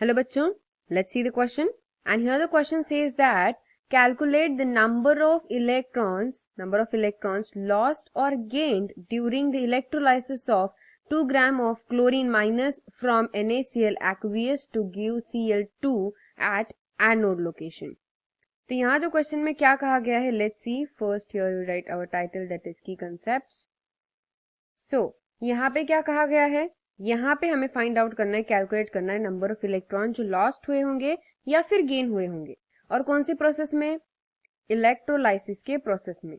Hello bachcho, let's see the question. And here the question says that calculate the number of electrons lost or gained during the electrolysis of 2 gram of chlorine minus from NaCl aqueous to give Cl2 at anode location. तो यहाँ जो question में क्या कहा गया है, let's see. First here we write our title, that is key concepts. So यहाँ पे क्या कहा गया है, यहाँ पे हमें फाइंड आउट करना है, कैलकुलेट करना है नंबर ऑफ इलेक्ट्रॉन जो लॉस्ट हुए होंगे या फिर गेन हुए होंगे, और कौन सी प्रोसेस में, इलेक्ट्रोलाइसिस के प्रोसेस में.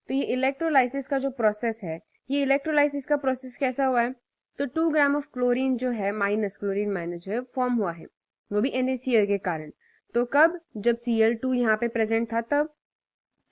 तो ये इलेक्ट्रोलाइसिस का जो प्रोसेस है, ये इलेक्ट्रोलाइसिस का प्रोसेस कैसा हुआ है, तो 2 ग्राम ऑफ क्लोरीन जो है क्लोरीन माइनस जो है फॉर्म हुआ है, वो भी NaCl के कारण. तो कब, जब Cl2 यहाँ पे प्रेजेंट था तब.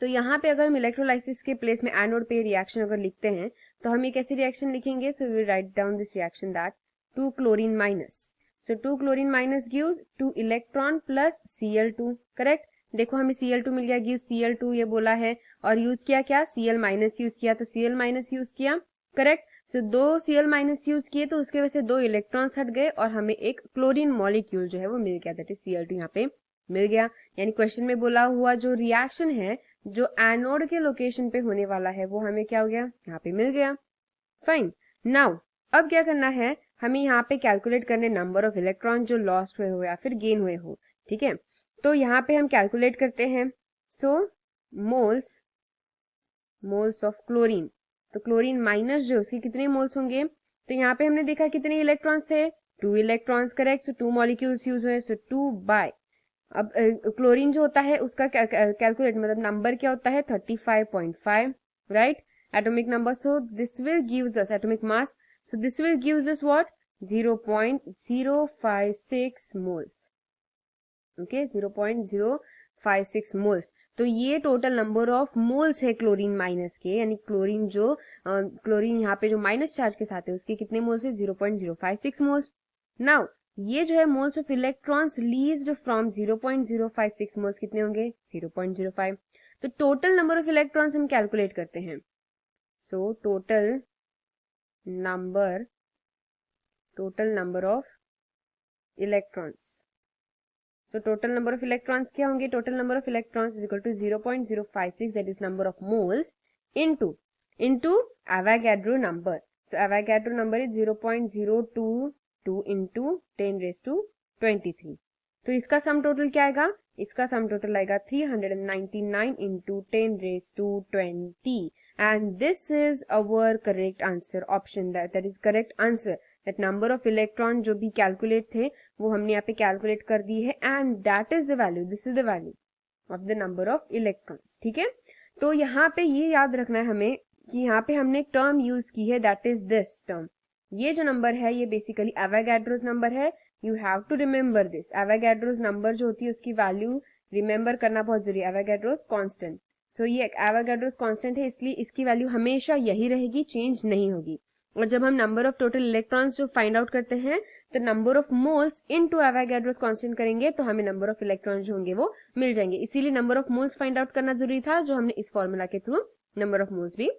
तो यहाँ पे अगर हम इलेक्ट्रोलाइसिस के प्लेस में एनोड पे रिएक्शन अगर लिखते हैं तो हम ये कैसी रिएक्शन लिखेंगे, so we write down this reaction that 2 chlorine minus, so 2 chlorine minus gives 2 electron plus Cl2. Correct. देखो हमें Cl2 मिल गया, गिव्स Cl2 ये बोला है, और यूज किया क्या, Cl माइनस यूज किया, तो Cl माइनस यूज किया. करेक्ट. सो 2 Cl माइनस यूज किए तो उसके वजह से 2 इलेक्ट्रॉन्स हट गए और हमें एक क्लोरीन मॉलिक्यूल जो है वो मिल गया, दैट इज Cl2 यहाँ पे मिल गया. यानी क्वेश्चन में बोला हुआ जो रिएक्शन है जो एनोड के लोकेशन पे होने वाला है वो हमें क्या हो गया, यहाँ पे मिल गया. फाइन. नाउ अब क्या करना है, हमें यहाँ पे कैलकुलेट करने नंबर ऑफ इलेक्ट्रॉन जो लॉस्ट हुए हो या फिर गेन हुए हो. ठीक है, तो यहाँ पे हम कैलकुलेट करते हैं. सो मोल्स ऑफ क्लोरीन, तो क्लोरीन माइनस जो उसके कितने मोल्स होंगे, तो यहाँ पे हमने देखा कितने इलेक्ट्रॉन्स थे, 2 इलेक्ट्रॉन्स. करेक्ट. सो 2 मॉलिक्यूल्स यूज हुए, सो 2 बाय, अब क्लोरीन जो होता है उसका कैलकुलेट मतलब नंबर क्या होता है, 35.5, right, atomic number. So this will gives us atomic mass, so this will gives us what, 0.056 moles. Okay, 0.056 moles. तो ये टोटल नंबर ऑफ मोल्स है क्लोरीन माइनस के, यानी क्लोरीन यहाँ पे जो माइनस चार्ज के साथ है उसके कितने मोल्स है, 0.056 मोल्स. नाउ ये जो है moles of electrons released from 0.056 moles कितने होंगे, 0.05. तो टोटल नंबर ऑफ इलेक्ट्रॉन्स हम कैलकुलेट करते हैं. So total number of electrons, so total number of electrons क्या होंगे, total number of electrons is equal to 0.056, that is number of moles, into Avogadro number. So Avogadro number is 0.022 into 10⁻23. तो इसका sum total क्या आएगा, इसका sum total आएगा 399 into 10⁻20. And this is our correct answer, option that is correct answer. That number of electron जो भी calculate थे वो हमने यहाँ पे कैलकुलेट कर दी है, and that is the value, this is the value of the number of electrons. ठीक है, तो यहाँ पे ये याद रखना है हमें कि यहाँ पे हमने एक टर्म यूज की है, दैट इज दिस टर्म. ये जो नंबर है ये बेसिकली एवोगाड्रोस नंबर है. You have to remember this. Avogadro's number जो होती है उसकी वैल्यू रिमेम्बर करना बहुत जरूरी है. एवोगाड्रोस कांस्टेंट, सो ये एवोगाड्रोस कांस्टेंट है, इसलिए इसकी वैल्यू हमेशा यही रहेगी, चेंज नहीं होगी. और जब हम नंबर ऑफ टोटल इलेक्ट्रॉन्स जो फाइंड आउट करते हैं तो number of moles into Avogadro's constant करेंगे तो हमें नंबर ऑफ इलेक्ट्रॉन जो होंगे वो मिल जाएंगे. इसीलिए number of moles find out करना जरूरी था, जो हमने इस फॉर्मूला के थ्रू नंबर ऑफ मोल्स भी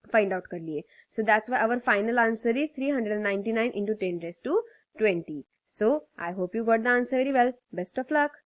find out कर लिए. So that's why our final answer is 399 into 10⁻20. So I hope you got the answer very well. Best of luck.